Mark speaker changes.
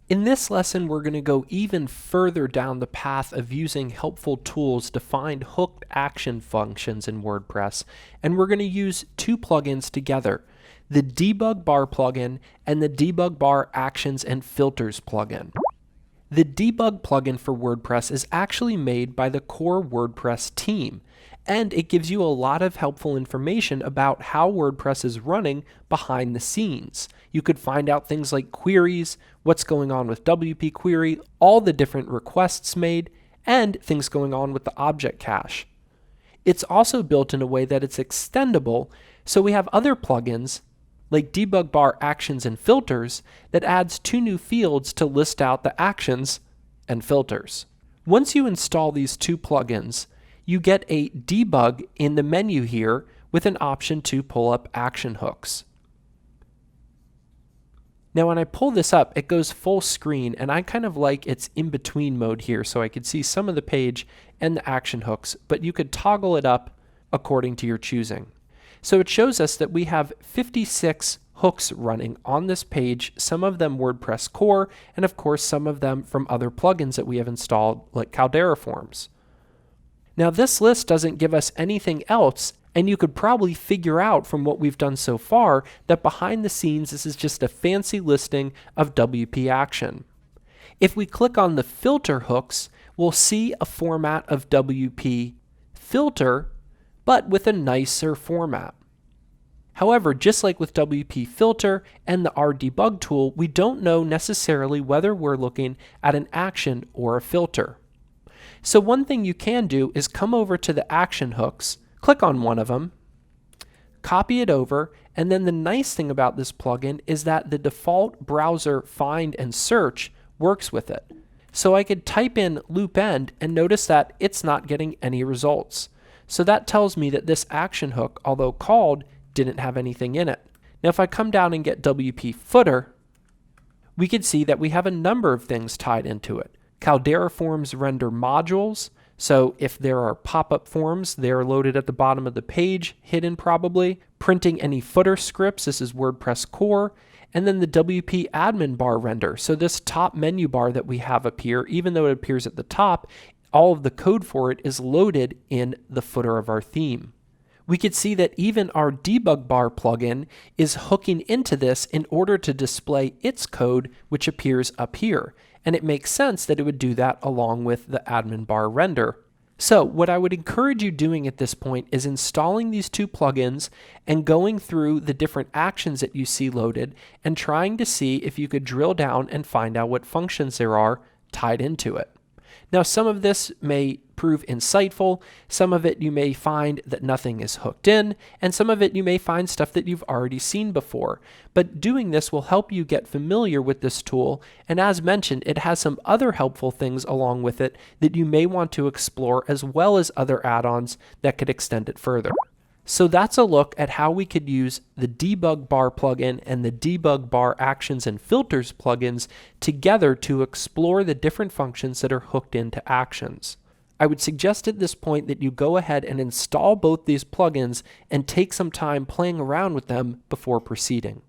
Speaker 1: In this lesson, we're going to go even further down the path of using helpful tools to find hooked action functions in WordPress, and we're going to use two plugins together, the Debug Bar plugin and the Debug Bar Actions and Filters plugin. The Debug plugin for WordPress is actually made by the core WordPress team, and it gives you a lot of helpful information about how WordPress is running behind the scenes. You could find out things like queries, what's going on with WP Query, all the different requests made, and things going on with the object cache. It's also built in a way that it's extendable, so we have other plugins like Debug Bar Actions and Filters that adds two new fields to list out the actions and filters. Once you install these two plugins, you get a debug in the menu here with an option to pull up action hooks. Now when I pull this up, it goes full screen, and I kind of like its in-between mode here so I could see some of the page and the action hooks, but you could toggle it up according to your choosing. So it shows us that we have 56 hooks running on this page, some of them WordPress core, and of course some of them from other plugins that we have installed like Caldera Forms. Now this list doesn't give us anything else, and you could probably figure out from what we've done so far that behind the scenes this is just a fancy listing of WP Action. If we click on the filter hooks, we'll see a format of WP Filter, but with a nicer format. However, just like with WP Filter and the RDebug tool, we don't know necessarily whether we're looking at an action or a filter. So one thing you can do is come over to the action hooks, click on one of them, copy it over, and then the nice thing about this plugin is that the default browser find and search works with it. So I could type in loopend and notice that it's not getting any results. So that tells me that this action hook, although called, didn't have anything in it. Now if I come down and get WP Footer, we can see that we have a number of things tied into it. Caldera Forms render modules, so if there are pop-up forms, they're loaded at the bottom of the page, hidden probably. Printing any footer scripts, this is WordPress core. And then the WP admin bar render, so this top menu bar that we have up here, even though it appears at the top, all of the code for it is loaded in the footer of our theme. We could see that even our Debug Bar plugin is hooking into this in order to display its code, which appears up here. And it makes sense that it would do that along with the admin bar render. So what I would encourage you doing at this point is installing these two plugins and going through the different actions that you see loaded and trying to see if you could drill down and find out what functions there are tied into it. Now some of this may prove insightful, some of it you may find that nothing is hooked in, and some of it you may find stuff that you've already seen before. But doing this will help you get familiar with this tool, and as mentioned, it has some other helpful things along with it that you may want to explore, as well as other add-ons that could extend it further. So that's a look at how we could use the Debug Bar plugin and the Debug Bar Actions and Filters plugins together to explore the different functions that are hooked into actions. I would suggest at this point that you go ahead and install both these plugins and take some time playing around with them before proceeding.